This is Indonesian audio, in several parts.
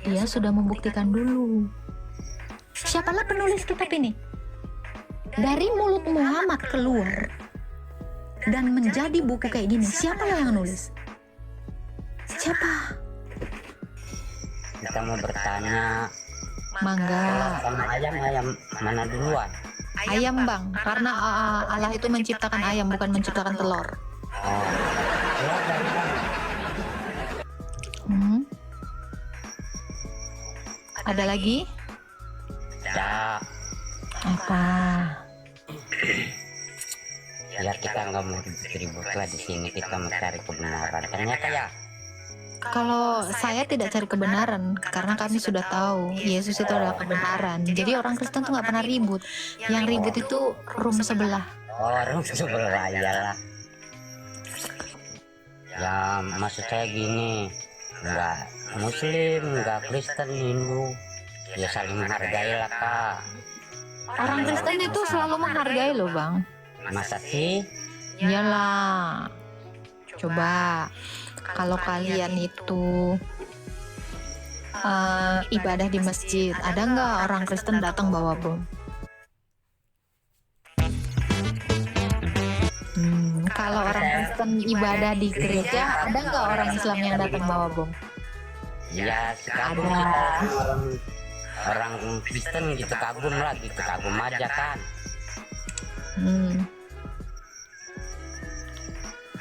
dia sudah membuktikan dulu. Siapalah penulis kitab ini? Dari mulut Muhammad keluar dan menjadi buku kayak gini, siapalah yang nulis? Siapa? Kita mau bertanya, Mangga. sama ayam mana duluan? Ayam bang, karena Allah itu menciptakan ayam, bukan menciptakan telur. Oh, telur dari mana? Ada lagi? Ya, Apa? biar kita nggak mau ribut-ribut lah di sini, kita mencari kebenaran. Ternyata ya, Kalau saya tidak cari kebenaran, karena kami sudah tahu Yesus itu adalah kebenaran. Jadi orang Kristen tuh nggak pernah ribut. Yang ribut itu room sebelah. orang sebelah iyalah. Ya maksud saya gini, nggak Muslim, nggak Kristen, Hindu, ya saling menghargai lah kak. Orang Kristen itu selalu menghargai loh bang. Masa sih? Iyalah. Coba kalau kalian itu ibadah di masjid, ada nggak orang Kristen datang bawa bom? Kalau orang Kristen ibadah di gereja, ada nggak orang Islam yang datang bawa bom? Ya sekarang Ada. kita orang Kristen gitu kagum lah, gitu kagum aja kan.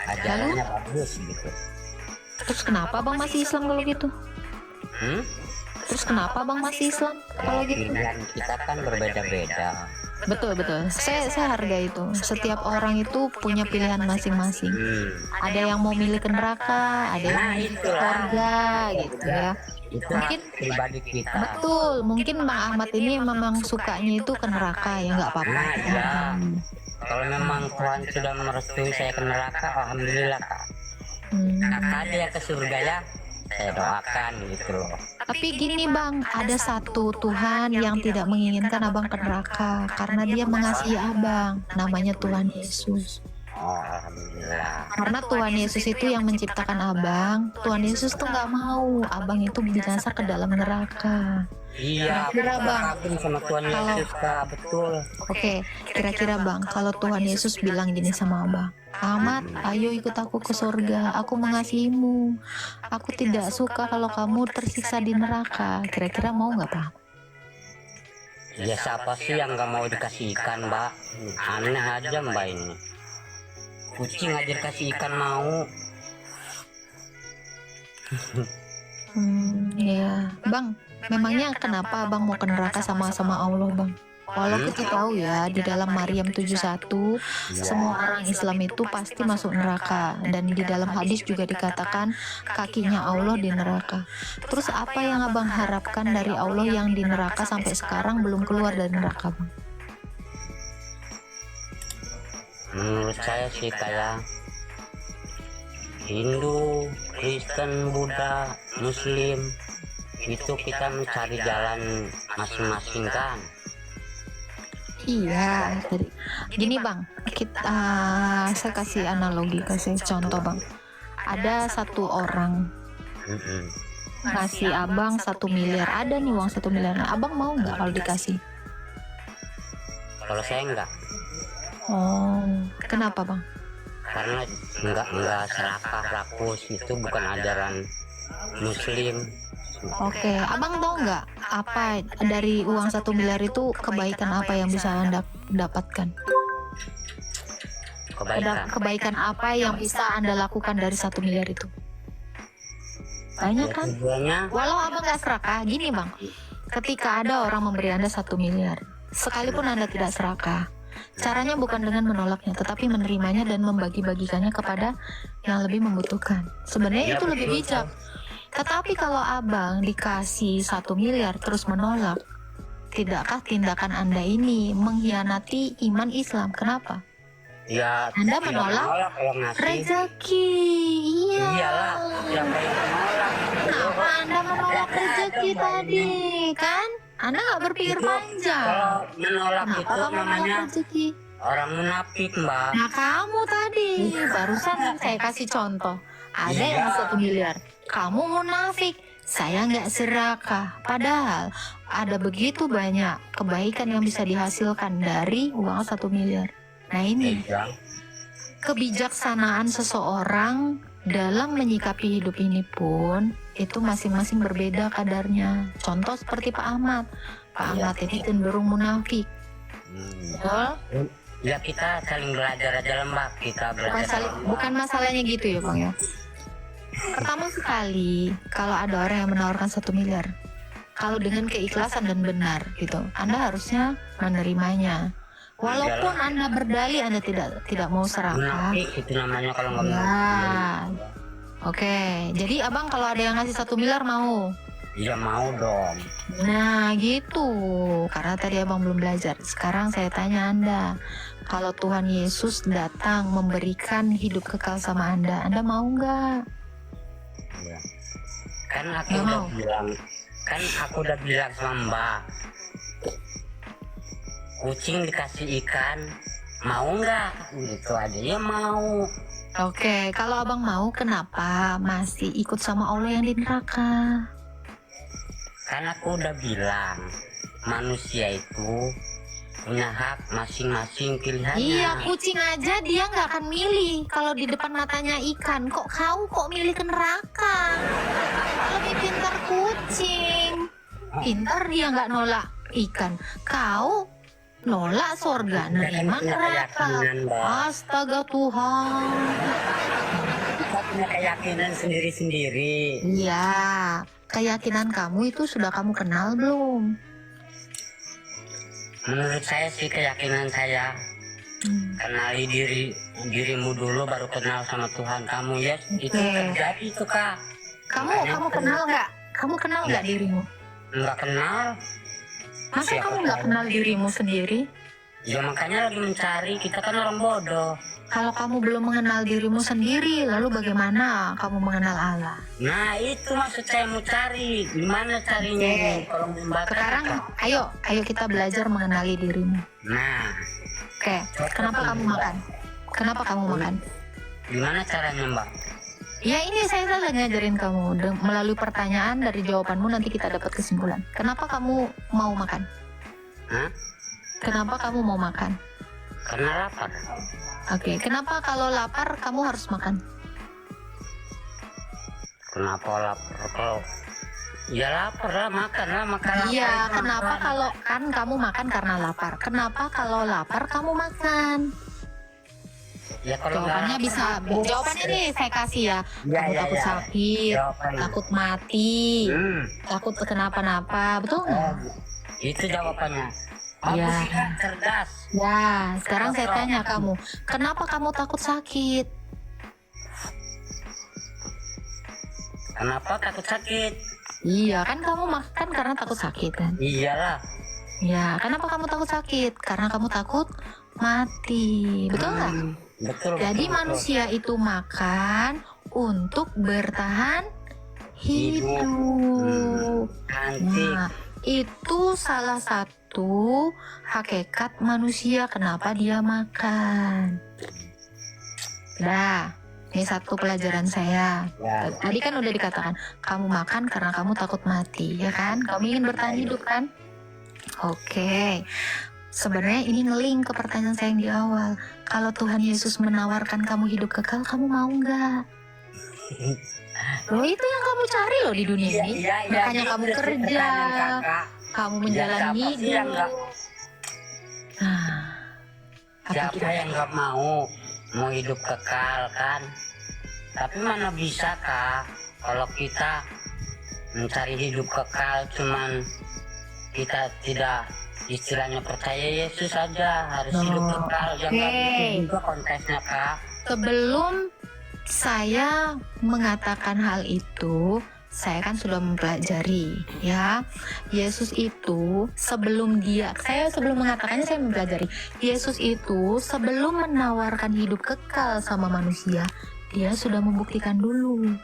Ajarannya bagus gitu. Terus kenapa bang masih Islam kalau gitu? Terus kenapa bang masih Islam kalau gitu? Pilihan kita kan berbeda-beda. Betul. Saya hargai itu. Setiap orang itu punya pilihan masing-masing. Ada yang mau milih ke neraka, ada yang mau milih ke surga, gitu ya. Itu Mungkin pribadi kita. betul. Mungkin Bang Ahmad ini memang sukanya itu ke neraka ya, nggak apa-apa. Nah, ya. Kalau memang Tuhan sudah merestui saya ke neraka, alhamdulillah kak. Kakak aja ya ke surga ya, saya doakan gitu loh. Tapi gini bang, ada satu Tuhan yang tidak menginginkan abang ke neraka karena dia mengasihi abang. Namanya Tuhan Yesus. Oh, alhamdulillah. Karena Tuhan Yesus itu yang menciptakan abang. Tuhan Yesus tuh nggak mau abang itu binasa ke dalam neraka. Iya, Kira-kira, Bang, kagum sama Tuhan Yesus kak, betul. Oke, kira-kira bang, kalau Tuhan Yesus bilang gini sama abang, Ahmad, ayo ikut aku ke surga, aku mengasihimu. Aku tidak suka kalau kamu tersiksa di neraka. Kira-kira mau nggak bang? Ya siapa sih yang nggak mau dikasih ikan mbak? Aneh aja mbak ini. Kucing aja dikasih ikan mau. Ya, bang. Memangnya kenapa abang mau ke neraka sama Allah bang? Walau kita tahu ya di dalam Maryam 71 semua orang Islam itu pasti masuk neraka, dan di dalam hadis juga dikatakan kakinya Allah di neraka. Terus apa yang abang harapkan dari Allah yang di neraka sampai sekarang belum keluar dari neraka bang? Menurut saya sih kayak Hindu, Kristen, Buddha, Muslim, itu kita mencari jalan masing-masing kan. Iya, jadi gini bang, saya kasih analogi, kasih contoh bang. Ada satu orang ngasih abang 1 miliar, ada nih uang 1 miliar, abang mau nggak kalau dikasih? Kalau saya enggak, Oh, kenapa bang? karena enggak serakah rakus, itu bukan ajaran Muslim. Oke, abang tahu nggak apa dari uang 1 miliar itu kebaikan apa yang bisa anda dapatkan? Kebaikan apa yang bisa anda lakukan dari 1 miliar itu? Banyak kan? Tujuannya Walau abang nggak serakah, gini bang, ketika ada orang memberi anda 1 miliar, sekalipun anda tidak serakah, caranya bukan dengan menolaknya, tetapi menerimanya dan membagi-bagikannya kepada yang lebih membutuhkan. Sebenarnya itu lebih bijak. Tetapi kalau abang dikasih 1 miliar terus menolak, tidakkah tindakan anda ini mengkhianati iman Islam? Kenapa? ya Anda tidak menolak kalau ngasih. rezeki. Iya. Iyalah, siapa yang menolak? Kenapa anda menolak rezeki tadi? Kan? Anda nggak berpikir panjang. Kalau menolak Kenapa itu kamu menolak namanya rezeki? orang munafik mbak. Nah kamu tadi barusan saya kasih contoh, ada yang 1 miliar, kamu munafik, saya nggak serakah. Padahal ada begitu banyak kebaikan yang bisa dihasilkan dari uang 1 miliar. Nah ini Iya. kebijaksanaan seseorang dalam menyikapi hidup ini pun itu masing-masing berbeda kadarnya. Contoh seperti Pak Ahmad. Pak Ahmad ini cenderung munafik. Betul? Ya kita saling belajar aja lah Mbak. Kita belajar. Bukan masalahnya gitu ya Bang ya. Pertama sekali, kalau ada orang yang menawarkan 1 miliar, kalau dengan keikhlasan dan benar gitu, Anda harusnya menerimanya. Walaupun Anda berdalih Anda tidak mau serakah. Munafik itu namanya kalau nggak mau. Ya. Oke, jadi abang kalau ada yang ngasih 1 miliar mau? Iya mau dong. Nah gitu, karena tadi abang belum belajar. Sekarang saya tanya Anda, kalau Tuhan Yesus datang memberikan hidup kekal sama Anda mau nggak? Iya. Kan aku Nggak udah mau. bilang, sama Mbak, kucing dikasih ikan, mau nggak? Gitu aja ya mau. Oke, kalau abang mau, kenapa masih ikut sama Allah yang di neraka? Kan aku udah bilang, manusia itu punya hak masing-masing pilihannya. Iya, kucing aja dia nggak akan milih kalau di depan matanya ikan. Kok kau milih ke neraka? Lebih pintar kucing. Pintar dia nggak nolak ikan. Kau nolak surga, nerima neraka. Astaga Tuhan. Kita punya keyakinan sendiri-sendiri. Iya, keyakinan kamu itu sudah kamu kenal belum? Menurut saya sih keyakinan saya, kenali dirimu dulu baru kenal sama Tuhan kamu ya. Itu terjadi tuh Kak. Kamu kenal nggak? Kamu kenal nggak dirimu? Nggak kenal. Masa Siapa kamu nggak tahu? kenal dirimu sendiri? Ya makanya lagi mencari, kita kan orang bodoh. Kalau kamu belum mengenal dirimu sendiri, lalu bagaimana kamu mengenal Allah? Nah itu maksud saya mau cari, gimana carinya? Oke. Kalau membaca. Sekarang, ayo kita belajar mengenali dirimu. Nah, Oke, kenapa kamu makan? Kenapa kamu makan? gimana caranya Mbak? Ya ini saya lagi ngajarin kamu. Melalui pertanyaan dari jawabanmu nanti kita dapat kesimpulan. Kenapa kamu mau makan? Hah? Kenapa kamu mau makan? Karena lapar. Oke, kenapa kalau lapar kamu harus makan? Kenapa lapar? Kalau ya lapar lah, makan lah, makan. Iya, lapar, kenapa makan. kalau kan kamu makan karena lapar? Kenapa kalau lapar kamu makan? Ya kalau Jawabannya nggak bisa. lapar, Jawabannya nih saya kasih ya. Ya, Kamu ya, takut ya. sakit, Jawabannya. takut mati, takut kenapa-napa, betul nggak? Itu jawabannya. Iya. Aku sih kan cerdas. Ya, sekarang saya tanya kamu, kenapa kamu takut sakit? Kenapa takut sakit? Iya, kan kamu makan karena takut sakit kan? Iyalah. Ya, kenapa kamu takut sakit? Karena kamu takut mati, betul nggak? Betul. Jadi betul, manusia itu makan untuk bertahan hidup. Cantik. Nah, itu salah satu hakikat manusia kenapa dia makan. Nah, ini satu pelajaran saya. Ya. Tadi kan udah dikatakan, kamu makan karena kamu takut mati, ya kan? Kamu ingin bertahan hidup kan? Oke. Sebenarnya ini ngeling ke pertanyaan saya yang di awal. Kalau Tuhan Yesus menawarkan kamu hidup kekal, kamu mau nggak? Loh itu yang kamu cari loh di dunia ini. Makanya kamu kerja, kamu menjalani siapa sih yang hidup. nggak- Nah, apa Siapa kita? yang nggak mau hidup kekal kan? Tapi mana bisa Kak, kalau kita mencari hidup kekal cuman kita tidak istilahnya percaya Yesus saja, harus hidup kekal. Ya nggak gitu juga kontesnya Kak. Sebelum saya mengatakan hal itu, saya kan sudah mempelajari ya. Yesus itu sebelum mengatakannya saya mempelajari. Yesus itu sebelum menawarkan hidup kekal sama manusia, dia sudah membuktikan dulu.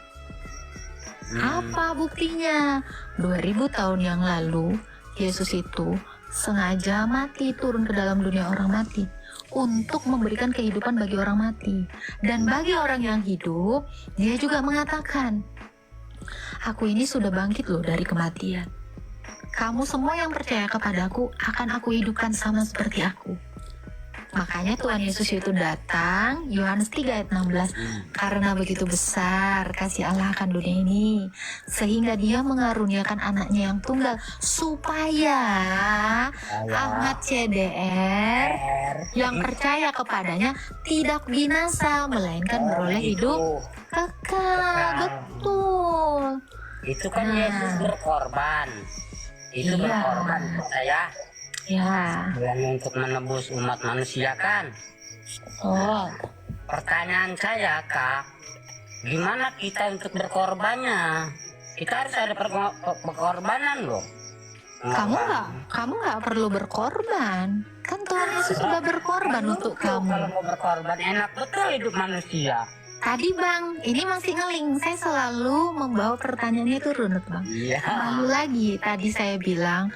Apa buktinya? 2000 tahun yang lalu, Yesus itu sengaja mati, turun ke dalam dunia orang mati untuk memberikan kehidupan bagi orang mati. Dan bagi orang yang hidup, dia juga mengatakan, Aku ini sudah bangkit loh dari kematian. Kamu semua yang percaya kepadaku akan aku hidupkan sama seperti aku. Makanya Tuhan Yesus itu datang, Yohanes 3 ayat 16, karena begitu besar kasih Allah akan dunia ini, sehingga dia mengaruniakan anaknya yang tunggal, supaya Ahmad CDR yang percaya kepadanya tidak binasa, melainkan beroleh hidup kekal. Betul. Itu kan Nah. Yesus berkorban. Itu Iya. berkorban saya Ya, bukan untuk menebus umat manusia kan. oh, Pertanyaan saya Kak, gimana kita untuk berkorbannya? Kita harus ada pengorbanan loh. kamu nggak perlu berkorban. Kan Tuhan Yesus sudah berkorban untuk Kalau kamu. mau berkorban enak betul hidup manusia. Tadi Bang, ini masih ngeling. Saya selalu membawa pertanyaannya itu runut Bang. Iya. Lalu lagi, tadi saya bilang,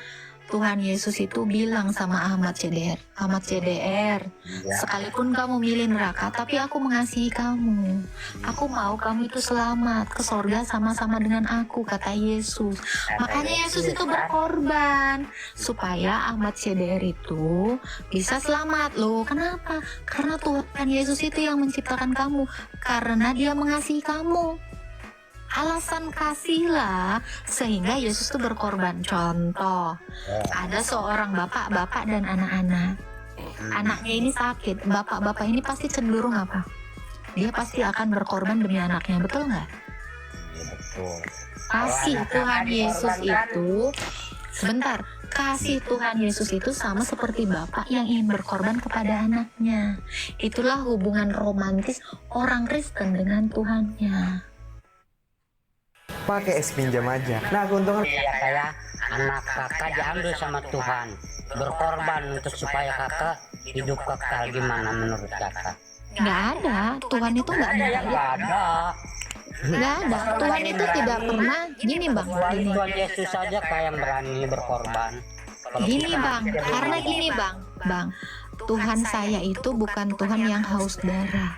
Tuhan Yesus itu bilang sama Ahmad CDR, Ahmad CDR, sekalipun kamu milih neraka, tapi aku mengasihi kamu. Aku mau kamu itu selamat ke sorga sama-sama dengan aku, kata Yesus. Makanya Yesus itu berkorban supaya Ahmad CDR itu bisa selamat loh. Kenapa? Karena Tuhan Yesus itu yang menciptakan kamu, karena Dia mengasihi kamu. Alasan kasihlah sehingga Yesus itu berkorban. Contoh, ada seorang bapak dan anak-anak. Anaknya ini sakit, bapak ini pasti cenderung apa? Dia pasti akan berkorban demi anaknya, betul nggak? Betul. Kasih Tuhan Yesus itu, sebentar, kasih Tuhan Yesus itu sama seperti bapak yang ingin berkorban kepada anaknya. Itulah hubungan romantis orang Kristen dengan Tuhannya. Pakai es pinjam aja. Nah, keuntungan Ya kayak anak kakak diambil sama Tuhan, berkorban untuk supaya kakak hidup kekal. Gimana menurut kakak? Nggak ada, Tuhan itu nggak ada. Ya nggak ada. Nggak ada, Tuhan itu tidak pernah. Gini Bang, gini. Tuhan Yesus saja kayak yang berani berkorban. Kalau Gini kita- Bang, karena gini Bang, Tuhan saya itu bukan Tuhan yang haus darah.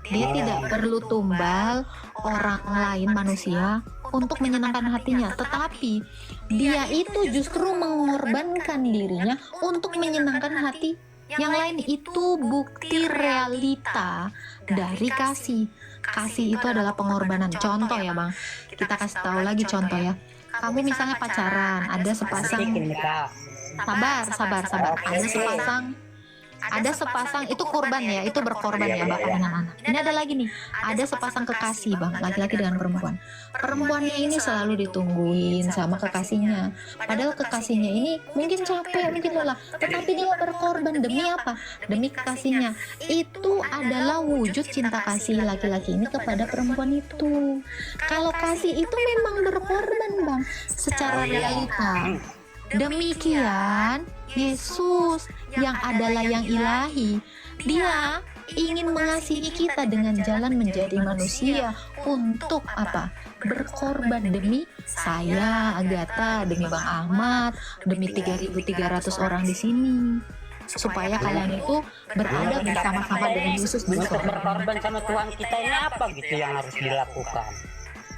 Dia tidak perlu tumbal orang lain manusia untuk menyenangkan hatinya, tetapi dia itu justru mengorbankan dirinya untuk menyenangkan hati yang lain. Itu bukti realita dari kasih. Kasih itu adalah pengorbanan. Contoh ya Bang, kita kasih tahu lagi contoh ya. Kamu misalnya pacaran, ada sepasang, Sedikit nih, Kak. sabar. Ada sepasang itu kurban ya, itu berkorban ya bapak dan anak-anak. Ini ada lagi nih, ada sepasang kekasih Bang, laki-laki dengan perempuan. Perempuannya ini selalu ditungguin sama kekasihnya. Padahal kekasihnya ini mungkin capek, mungkin lelah, tetapi dia berkorban demi apa? Demi kekasihnya. Itu adalah wujud cinta kasih laki-laki ini kepada perempuan itu. Kalau kasih itu memang berkorban Bang, secara realita. Demikian Yesus yang adalah yang ilahi, Dia ingin mengasihi kita dengan jalan menjadi manusia untuk apa? Berkorban demi saya, Agatha, demi Bang Ahmad, demi 3.300 orang di sini. Supaya kalian itu berada bersama-sama dengan Yesus di Untuk sorga. berkorban sama Tuhan kita ini apa gitu yang harus dilakukan?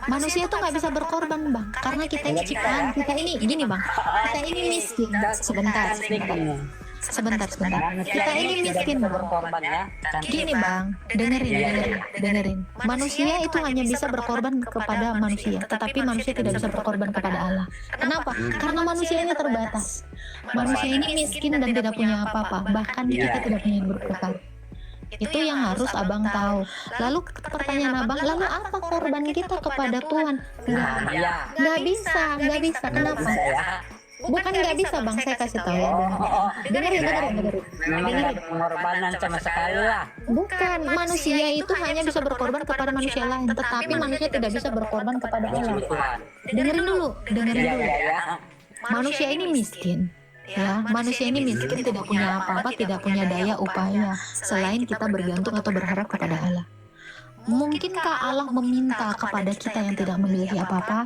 Manusia itu nggak bisa berkorban Bang, karena kita ini ciptaan, kita ini gini Bang, kita ini miskin. Sebentar. Kita ini miskin Bang. Berkorban ya. Gini Bang, dengerin. Manusia itu hanya bisa berkorban kepada manusia, tetapi manusia tidak bisa berkorban kepada Allah. Kenapa? Karena manusia ini terbatas. Manusia ini miskin dan tidak punya apa-apa, bahkan kita tidak punya yang berkekal. Itu yang harus Abang tahu. Lalu pertanyaan Abang, lalu apa korban kita kepada Tuhan? Nggak bisa. Kenapa? Bukan nggak bisa Bang, saya kasih tahu ya. Dengerin. Memang nggak ada pengorbanan sama sekali lah. Bukan, manusia itu hanya bisa berkorban kepada manusia lain, tetapi manusia tidak bisa berkorban kepada Allah. Tuhan. Dengerin dulu. Ya. Manusia ini miskin. Ya, manusia ini miskin, tidak punya apa-apa, tidak punya daya upaya selain kita bergantung atau berharap kepada Allah. Mungkinkah Allah meminta kepada kita yang tidak memiliki apa-apa?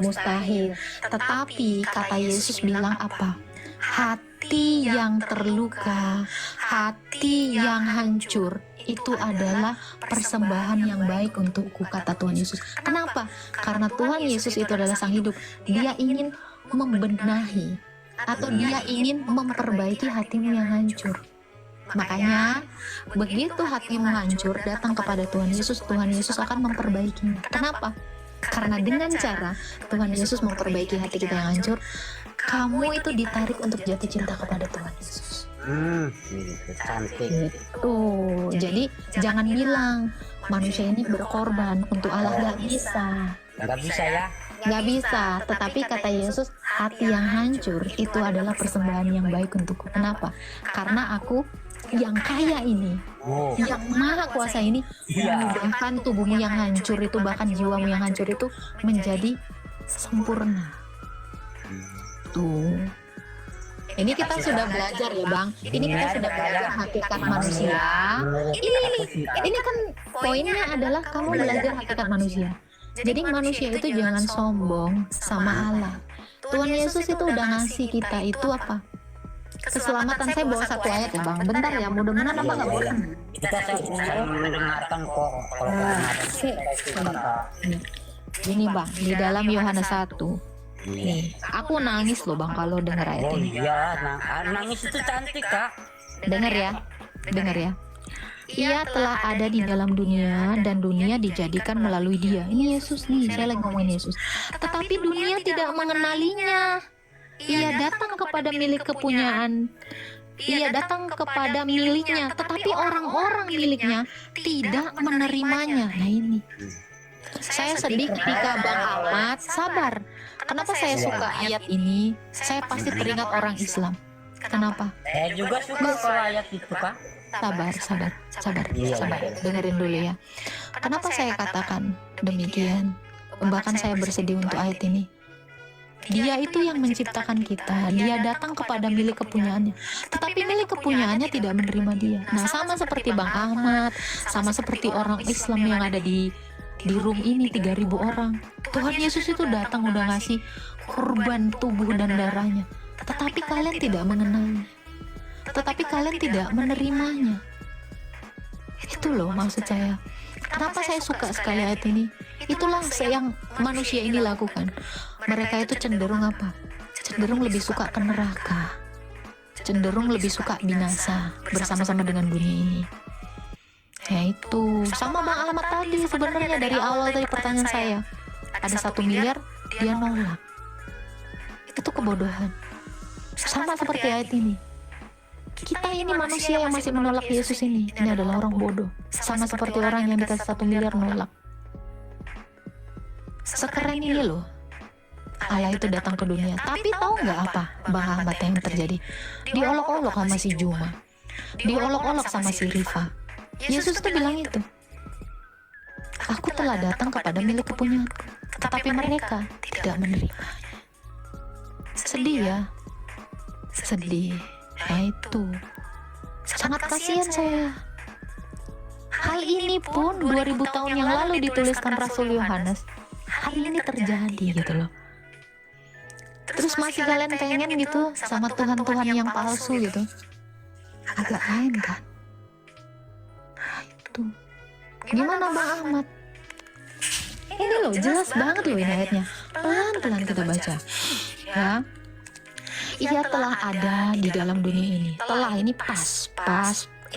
Mustahil. Tetapi kata Yesus bilang apa? hati yang terluka, hati yang hancur, itu adalah persembahan yang baik untukku, kata Tuhan Yesus. Kenapa? Karena Tuhan Yesus itu adalah Sang Hidup. Dia ingin membenahi atau dia ingin memperbaiki hatimu yang hancur. Makanya begitu hatimu hancur, datang kepada Tuhan Yesus akan memperbaikinya. Kenapa? Karena dengan cara Tuhan Yesus memperbaiki hati kita yang hancur, kamu itu ditarik untuk jatuh cinta kepada Tuhan Yesus. Gitu, cantik. Gitu. Jadi jangan bilang manusia ini berkorban untuk Allah, gak bisa. Nggak bisa ya. Gak bisa, tetapi kata Yesus, hati yang hancur itu adalah persembahan yang baik untukku. Kenapa? Karena aku yang kaya ini, Oh, yang maha kuasa ini, Iya. mengubahkan tubuhmu yang hancur itu, bahkan jiwamu yang hancur itu menjadi sempurna. Tuh. Ini kita sudah belajar ya Bang. Ini kita sudah belajar hakikat manusia. Ini kan poinnya adalah kamu belajar hakikat manusia. Jadi manusia itu jangan sombong sama Allah. Tuhan Yesus itu udah ngasih kita itu apa? Keselamatan. Saya bawa satu ayat ya Bang. Bentar ya, mudah-mudahan apa nggak bosan. kita selalu mendengarkan kok kalau Ini Bang, di dalam Yohanes 1. Nih, aku nangis loh Bang kalau dengar ayat Oh ini. iya, nangis itu cantik Kak. Dengar ya, dengar ya. Ia telah ada di dalam dunia dan dunia dijadikan melalui Dia. Ini Yesus nih, saya lagi ngomongin Yesus. Tetapi dunia tidak mengenalinya. Ia datang kepada milik kepunyaan. Ia datang kepada miliknya, tetapi orang-orang miliknya tidak menerimanya. Nah ini, saya sedih ketika Bang Ahmad, sabar. Kenapa saya suka ayat ini? Saya pasti teringat orang Islam. Kenapa? Saya juga suka kalau ayat itu Kak. Sabar. Dengerin dulu ya. Kenapa saya katakan demikian? Bahkan saya bersedih untuk ayat ini. Dia itu yang menciptakan kita. Dia datang kepada milik kepunyaannya. Tetapi milik kepunyaannya tidak menerima dia. Nah, sama seperti Bang Ahmad, sama seperti orang Islam yang ada di room ini 3.000 orang. Tuhan Yesus itu datang udah ngasih korban tubuh dan darahnya. Tetapi kalian tidak mengenalnya. Tetapi kalian tidak menerimanya. Itu loh maksud saya. Kenapa saya suka sekali ayat ini? Itulah yang manusia ini lakukan. Mereka itu cenderung apa? Cenderung lebih suka ke neraka. Cenderung lebih suka binasa bersama-sama dengan dunia ini. Ya itu, sama Bang Ahmad tadi sebenarnya dari awal dari pertanyaan saya. Ada 1 miliar, dia nolak. Itu kebodohan. Sama seperti ayat ini. Kita ini manusia yang masih menolak Yesus ini adalah orang bodoh. Sama seperti orang yang dikasih 1 miliar nolak. Sekeren ini loh. Allah itu datang ke dunia. Tapi tahu nggak apa Bang Ahmad yang terjadi? Diolok-olok sama si Juma. Diolok-olok sama si Rifa. Yesus tuh bilang itu. Aku telah datang kepada milik kepunyaanku, tetapi mereka tidak menerimanya. Sedih ya. Sedih. Nah itu. Sangat kasihan saya. Hal ini pun 2000 tahun yang lalu dituliskan Rasul Yohanes. Hari ini terjadi gitu loh. Terus masih kalian pengen gitu sama Tuhan-Tuhan yang palsu gitu. Agak lain kan? Nah itu. Gimana Bang Ahmad? Ini loh jelas banget loh ini ayatnya. Pelan-pelan kita baca. Ya. Ia telah ada di dalam dunia ini. Telah ini past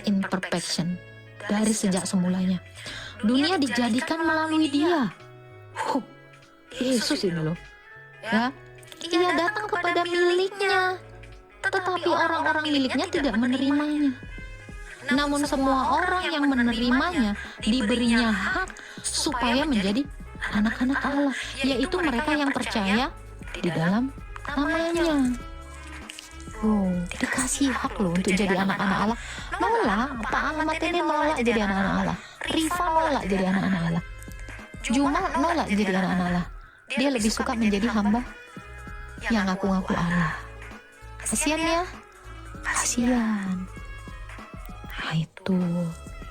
imperfection. Dari sejak semulanya. Dunia dijadikan melalui Dia. Yesus ini loh. Ya. Ia datang kepada miliknya, tetapi orang-orang miliknya tidak menerimanya. Namun semua orang yang menerimanya diberinya hak supaya menjadi anak-anak Allah, yaitu mereka yang percaya di dalam namanya. Dikasih hak loh untuk jadi anak-anak Allah. Nolak, Pak Ahmad ini nolak jadi anak-anak Allah. Rifa nolak jadi anak-anak Allah. Juma nolak jadi anak-anak Allah. Dia lebih suka menjadi hamba yang ngaku-ngaku Allah. Kasian ya? Kasian. Nah itu.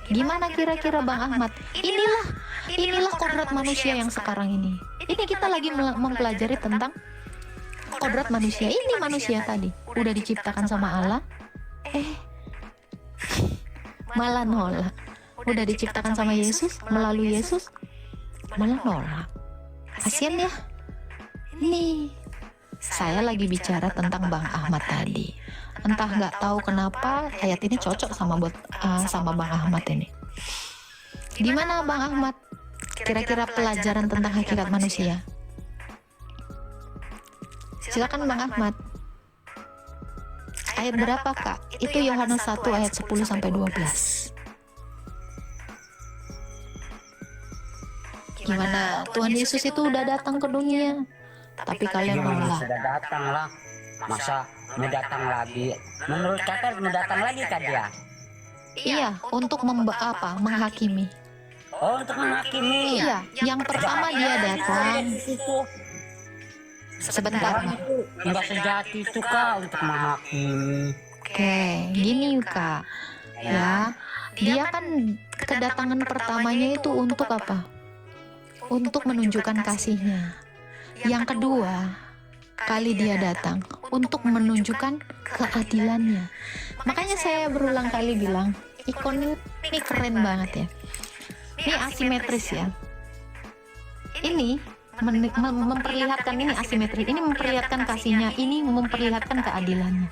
Gimana kira-kira Bang Ahmad? Inilah kodrat manusia yang sekarang ini. Ini kita lagi mempelajari tentang kodrat manusia. Ini manusia tadi udah diciptakan sama Allah, malah nolak. Udah diciptakan sama Yesus, melalui Yesus malah nolak. Kasian ya. Nih, saya lagi bicara tentang Bang Ahmad tadi. Entah nggak tahu kenapa ayat ini cocok sama Bang Ahmad ini. Gimana Bang Ahmad? Kira-kira pelajaran tentang hakikat manusia? Silakan Bang Ahmad. Ayat berapa Kak? Itu Yohanes 1 ayat 10 sampai 12. Gimana? Tuhan Yesus itu udah datang ke dunia, tapi kalian nolak. Sudah datang lah. Masa mau datang lagi? Menurut kakak mau datang lagi kan dia? Iya, untuk menghakimi. Oh, untuk menghakimi. Iya, yang pertama dia datang. Sebentar. Enggak sejati itu Kak untuk menghakimi. Oke, gini Kak. Ya, dia kan kedatangan pertamanya itu untuk apa? Untuk menunjukkan kasihnya. Yang kedua kali dia datang untuk menunjukkan keadilannya. Makanya saya berulang kali bilang, ikon ini keren banget ya. Ini asimetris ya. Ini memperlihatkan, ini asimetris. Ini memperlihatkan kasihnya, ini memperlihatkan keadilannya.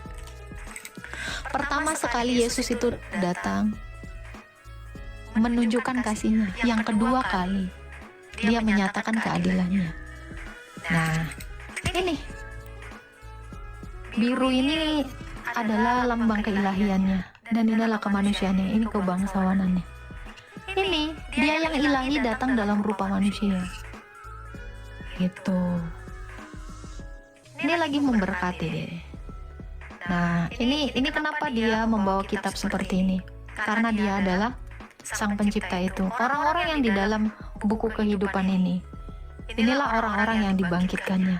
Pertama sekali Yesus itu datang menunjukkan kasihnya. Yang kedua kali dia menyatakan keadilannya. Nah, ini biru ini adalah lambang keilahiannya, dan inilah kemanusiaannya, ini kebangsawanannya. Ini dia yang ilahi datang dalam rupa manusia. Gitu. Ini lagi memberkati deh. Nah, ini kenapa dia membawa kitab seperti ini? Karena dia adalah sang pencipta itu. Orang-orang yang di dalam buku kehidupan ini, inilah orang-orang yang dibangkitkannya.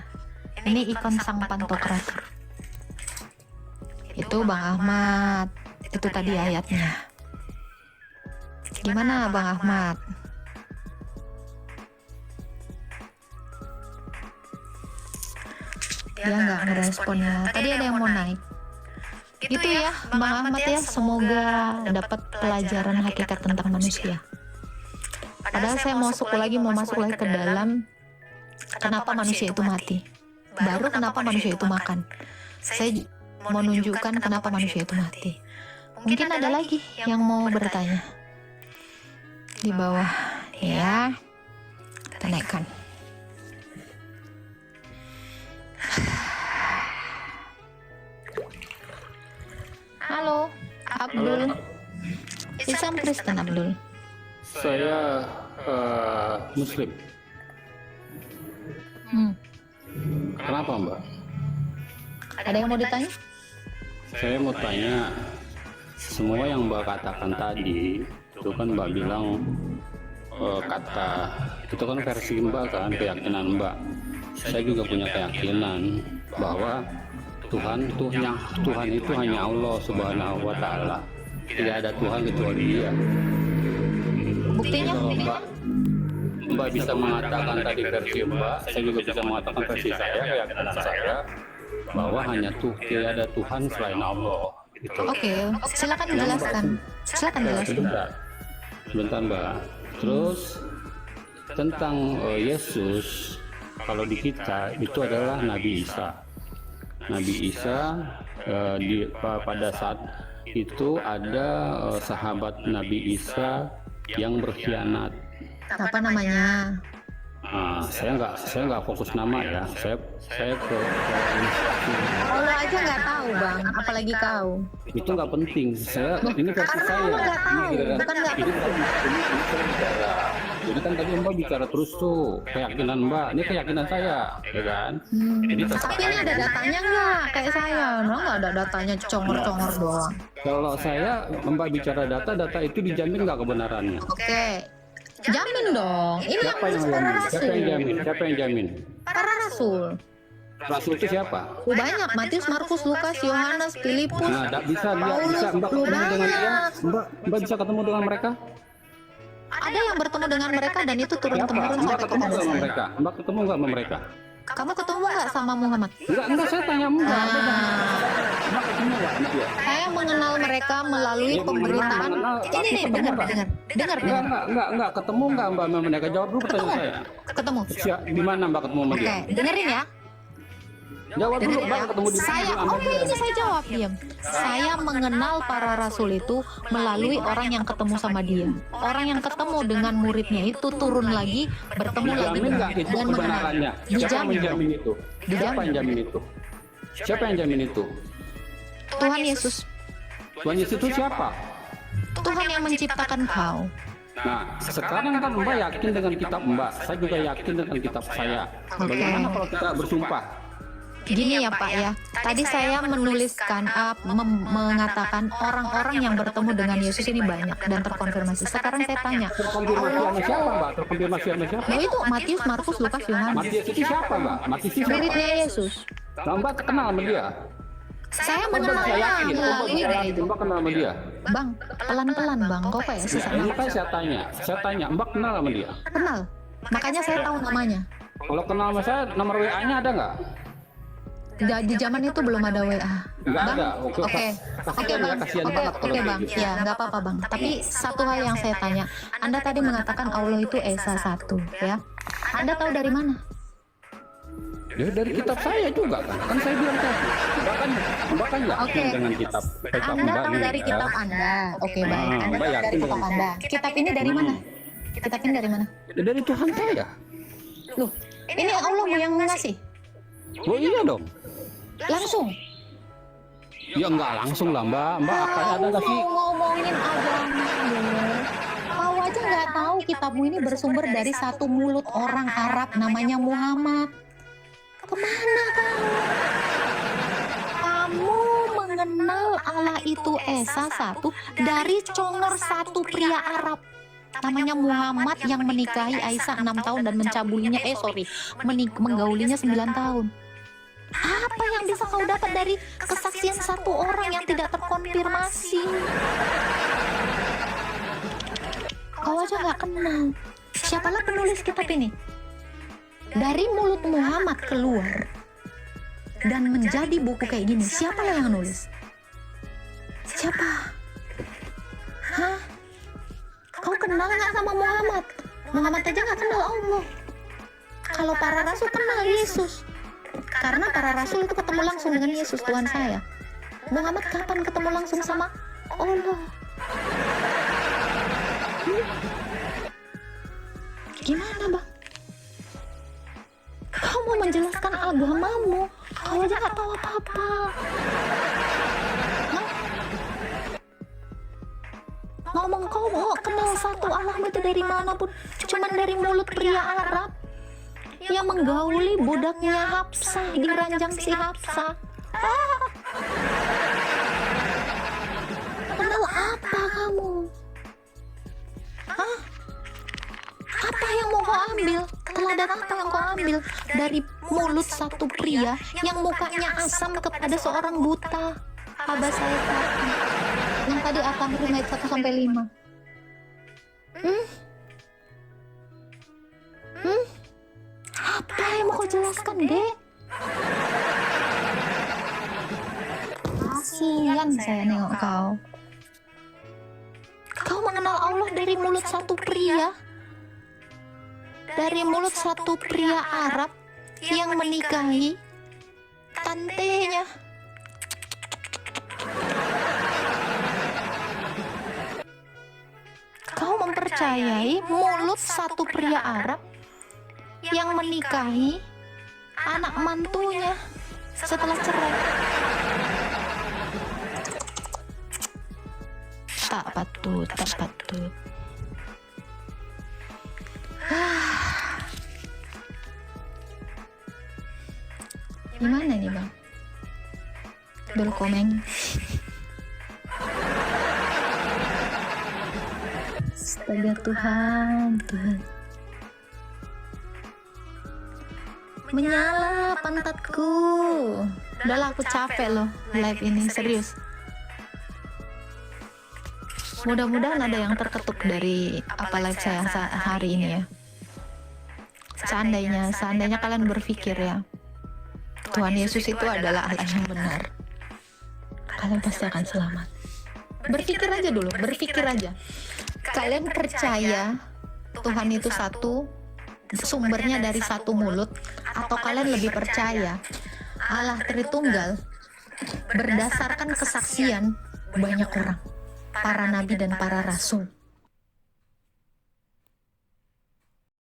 Ini ikon sang pantokrator. Itu Bang Ahmad. Itu tadi ayatnya. Gimana Bang Ahmad? Dia nggak ngerespon ya. Tadi ada yang mau naik. Gitu ya Bang Ahmad ya. Semoga dapat pelajaran hakikat tentang manusia. Padahal saya mau masuk lagi ke dalam kenapa manusia itu mati. Baru kenapa manusia itu makan. Saya mau menunjukkan kenapa manusia itu mati. Mungkin ada lagi yang mau bertanya di bawah ya. Kita naikkan. Halo, Abdul. Islam Kristen Abdul. Saya Muslim. Kenapa Mbak? Ada yang mau ditanya? Saya mau tanya, semua yang Mbak katakan tadi, itu kan Mbak bilang kata, itu kan versi Mbak kan, keyakinan Mbak. Saya juga punya keyakinan bahwa Tuhan itu hanya Allah Subhanahu wa Ta'ala. Tidak ada Tuhan kecuali Dia. Buktinya? Kalau Mbak bisa mengatakan tadi versi Mbak, saya juga bisa mengatakan versi saya, keyakinan saya, bahwa hanya tidak ada Tuhan selain Allah. Gitu. Oke, silakan jelaskan. Silakan jelaskan. Sebentar Mbak. Terus tentang Yesus, kalau di kita itu adalah Nabi Isa. Nabi Isa pada saat itu ada sahabat Nabi Isa yang berkhianat. Apa namanya? Saya nggak fokus nama ya. Saya ke Kalau aja nggak tahu Bang, apalagi kau. itu nggak penting. Ini versi Karena saya. kamu nggak tahu, bukan nggak Ini saya bicara. Jadi kan tadi Mbak bicara terus tuh keyakinan Mbak. Ini keyakinan saya, ya kan? Ini Tapi ini ada datanya nggak? Kayak saya, nggak ada datanya, congor-congor doang. Kalau saya Mbak bicara data itu dijamin nggak kebenarannya? Oke, jamin dong. Ini yang Siapa yang ngurus para jamin? rasul. Siapa yang jamin? Para rasul. Rasul itu siapa? Banyak, Matius, Markus, Lukas, Yohanes, Filipus. Nah, bisa Mbak ketemu dengan dia? Mbak bisa ketemu dengan mereka? Ada yang bertemu dengan mereka dan itu turun Siapa? temurun Mbak sampai ketemu kepada nggak sama saya. mereka? Mbak ketemu nggak sama mereka? Kamu ketemu nggak sama Muhammad? Enggak, saya tanya Mbak. Nah, Mbak ketemu nggak sama dia? saya mengenal mereka melalui Ya, pemberitaan. mengenal, Ini tapi nih, ketemu dengar, nggak? dengar. Enggak, ketemu nggak Mbak sama mereka? Jawab dulu pertanyaan saya. Ketemu. Di mana Mbak ketemu sama Oke, dia? dengerin ya. Jawab dulu, Dengerin Mbak ya. ketemu di mana Saya, sama oke, dia? ini saya jawab, diam. Saya mengenal para rasul itu melalui orang yang ketemu sama dia. Orang yang ketemu dengan muridnya itu turun lagi, bertemu lagi Dijamin nggak itu dan mengenal. kebenarannya? Siapa yang Dijamin. menjamin itu? Siapa yang jamin itu? Siapa yang jamin itu? Tuhan Yesus. Tuhan Yesus itu siapa? Tuhan yang menciptakan kau. Nah, sekarang kan Mbak yakin dengan kitab Mbak, saya juga yakin dengan kitab saya. Oke. Bagaimana kalau kita bersumpah? Gini ya Pak ya, tadi saya menuliskan, mengatakan orang-orang yang bertemu dengan Yesus ini banyak dan terkonfirmasi. Sekarang saya tanya, Terkonfirmasi sama siapa Mbak? Terkonfirmasi sama siapa? nah itu Matius, Markus, Lukas, Yohanes. Matius itu siapa Mbak? Matius itu siapa? Spiritnya Yesus. Nah, Mbak kenal sama dia? Saya Mbak bisa mengenalnya yakin, melalui dari itu. Mbak kenal sama dia? Bang, pelan-pelan bang, kok kayak susah Ini banget. kan saya tanya, Mbak kenal sama dia? Kenal, makanya saya tahu namanya. Kalau kenal sama saya, nomor WA-nya ada nggak? Di zaman itu belum ada WA. Nggak Bang, ada. oke, Kasihan bang, ya, kasihan oke, banget kalau bang, kayak gitu. ya nggak apa-apa bang. Tapi satu hal yang saya tanya, Anda tadi mengatakan Allah itu Esa 1, ya. Anda tahu dari mana? Ya dari kitab saya juga kan. Kan saya bilang tadi. Mbak kan yakin Oke. dengan kitab Anda Mbak tahu nih, dari ya. kitab Anda. Oke, baik. Ah, Anda Mbak tahu dari yakin kitab dengan- Anda. Kitab ini dari mana? Kitab ini dari mana? Ya, dari Tuhan saya. Loh, ini Allah yang ngasih. Oh iya dong. Langsung. Ya nggak langsung lah Mbak. Mbak akan ada nggak sih? Mau ngomongin agama loh. Kau aja nggak tahu kitabmu ini bersumber dari satu mulut orang Arab namanya Muhammad. Kemana kamu? Kamu mengenal Allah itu Esa 1 dari congor satu pria Arab namanya Muhammad yang menikahi Aisyah 6 tahun dan mencabulinya, menggaulinya 9 tahun. Apa yang bisa kau dapat dari kesaksian satu orang yang tidak terkonfirmasi? Kau aja nggak kenal. Siapalah penulis kitab ini? Dari mulut Muhammad keluar dan menjadi buku kayak gini. Siapa yang nulis? Siapa? Hah? Kau kenal nggak sama Muhammad? Muhammad aja nggak kenal Allah. Kalau para rasul kenal Yesus. Karena para rasul itu ketemu langsung dengan Yesus Tuhan saya. Muhammad kapan ketemu langsung sama Allah? Gimana bang? Kau mau menjelaskan agamamu, kau aja gak tahu apa-apa. Hah? Ngomong kau mau kenal satu Allah itu dari mana pun, cuman dari mulut pria Arab yang menggauli budaknya Hafsah di ranjang si Hafsah. Kenal apa kamu? Hah? Apa yang mau kau ambil? Teladan apa yang kau ambil dari mulut satu pria yang mukanya asam kepada seorang buta? Abah saya kata. Yang tadi akan ayat 1 sampai 5. Apa yang mau kau jelaskan, Dek? Kasihan saya nengok kau. Kau mengenal Allah dari mulut satu pria. Dari mulut satu pria Arab yang menikahi tantenya. Kau mempercayai mulut satu pria Arab yang menikahi anak mantunya setelah cerai? Tak patut, tak patut. Gimana nih bang? Dulu komeng. Astaga Tuhan, Tuhan. Menyala pantatku. Udahlah aku capek loh live ini, serius. Mudah-mudahan ada yang terketuk dari apa live saya hari ini ya. seandainya kalian berpikir ya, Tuhan Yesus itu adalah Allah yang benar, kalian pasti akan selamat. Berpikir aja dulu, berpikir aja. Kalian percaya Tuhan itu satu, sumbernya dari satu mulut, atau kalian lebih percaya Allah Tritunggal berdasarkan kesaksian banyak orang, para nabi dan para rasul.